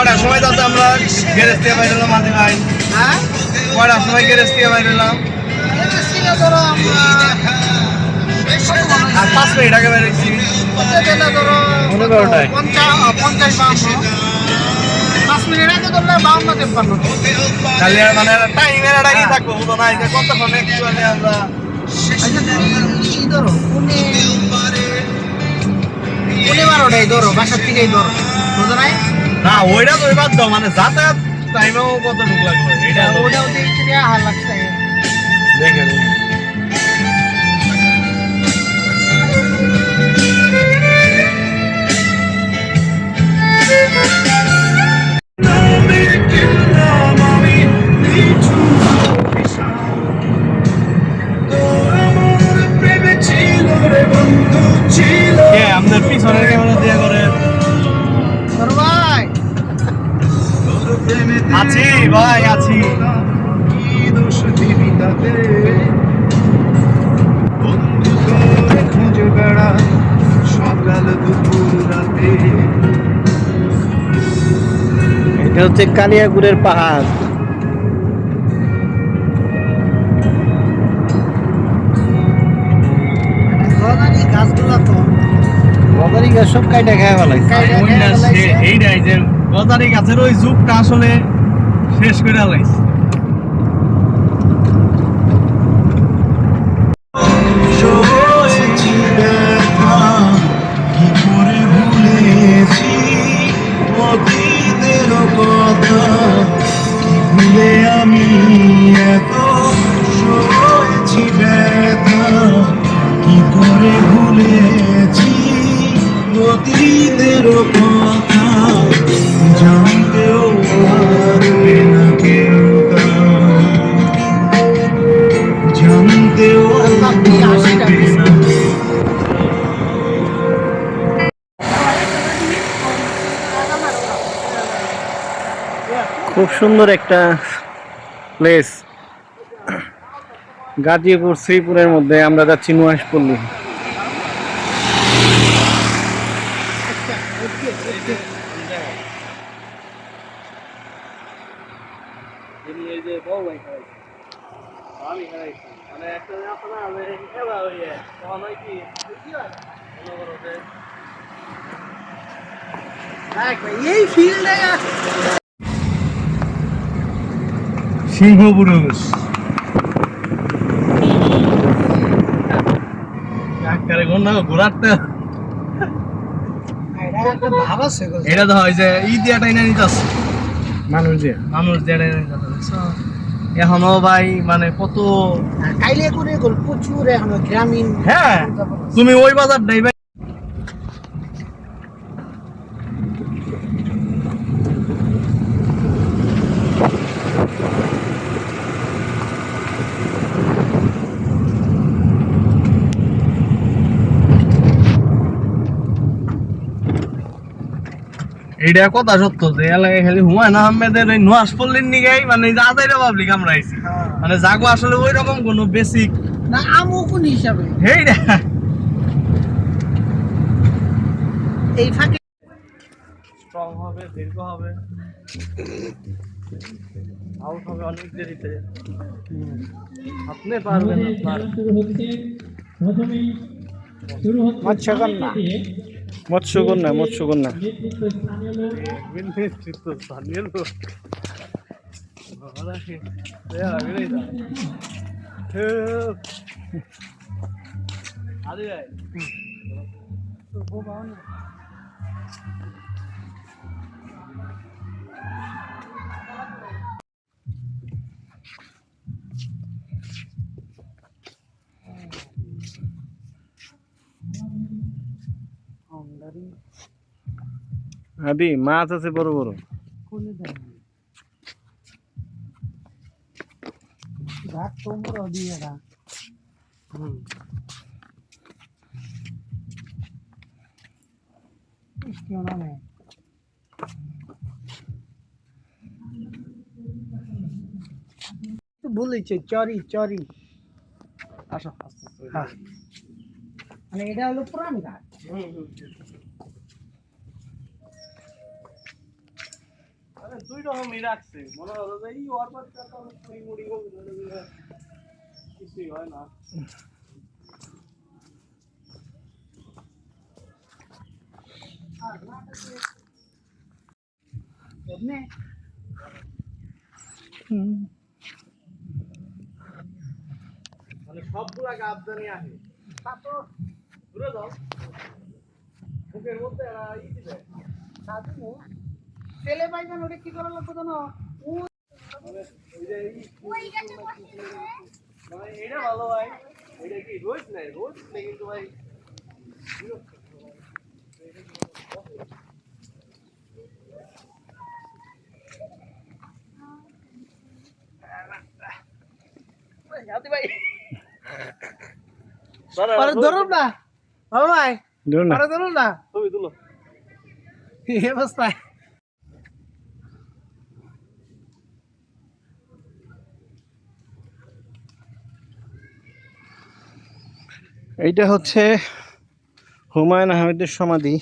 কটার সময় যাতে আমরা গ্যারেজ থেকে বাইরেলাম মাঝি ভাই? হ্যাঁ কটার সময় গ্যারেজ থেকে বাইরেলাম? ধরো আমরা আর 5 মিনিট আগে বেরিয়েছি। ধরো 11টায়। 50-52 5 মিনিট আগে ধরলে 52-53 তাহলে মানে টাইমের আগেই থাকবো বুঝো না, এটা কতক্ষণ অ্যাকচুয়ালি আমরা ধরো 12টাই ধরো বাসার থেকেই ধরো বুঝো নাই না ওইটা তো বাদ দাও, মানে যাতায়াত টাইমেও কতটুকু লাগলো এটা ওটা ওদের ইচ্ছে হার লাগছে দেখে আপনার পিছনের ক্যামেরা দিয়ে করে ভাই আছি ভাই আছি। এটা হচ্ছে কালিয়াগুড়ের পাহাড়। গাছগুলো তো গদারি গাছ সব কাইটা খায় ফেলাইছে। এইটাই যে গজারি গাছের ওই যুগটা আসলে শেষ করে লাইছে। আমি এত সয়েছি ব্যথা, কি করে ভুলেছি অতীতের কথা, জানতেও পারবে না কেউ তা, জানতেও পারবে না। খুব সুন্দর একটা প্লেস, গাজীপুর শ্রীপুরের মধ্যে। আমরা যাচ্ছি নুহাশপল্লী। এই ফিল্ডে সিংহ পুরুষ ঘোরাতে ভাব আছে এটা তো হয় যে ই দিয়া টাইনা নিতেছে মানুষ যে মানুষ দিয়ে টাইনা নিতেছে এখনো ভাই, মানে কত কাইলে করে প্রচুর এখনো গ্রামীণ। হ্যাঁ তুমি ওই বাজার নাই ভাই। এইটা কথা সত্য যে এলাকায় খালি হুমায়ুন আহমেদের ওই নুহাশপল্লীর নিগাই মানে আজাইরা পাবলিক আমরা আইছি, মানে জাগো আসলে ওই রকম কোনো বেসিক না আমও কোন হিসাবে এইটা এই ফাঁকে স্ট্রং হবে, দীর্ঘ হবে, আউট হবে অনেক দেরিতে। আপনি পারবেন মৎস্যকন্যা মৎস্যকন্যা মৎস্যকন্যা নেতৃত্ব স্থানীয় লোক আদি মাছ আছে বড় বড়। ঘাট তোমরা দিয়ে না क्यों ना मैं तो भूल चरी चरी আসো हाँ মানে এটা হলো পুরান ঘাট দুই রকমই রাখছে মনে হলো যে এই ওর বাচ্চা তো মুড়ি কিছুই হয় না। এমনি মানে সবগুলা গাবদানি আসে তা তো দূরে যাও মুখের মধ্যে এরা ই দিবে সাধু ছেলে পাইছেন ওটা কি করা লাগবে জানো মানে ওই যে মানে এটা ভালো ভাই এটা কি রোজ নাই কিন্তু ভাই ভাই আরে ধরুন না বাবা ভাই ধরুন না আরে ধরুন না তুমি তুলো এই অবস্থায় এইটা হচ্ছে হুমায়ুন আহমেদের সমাধি।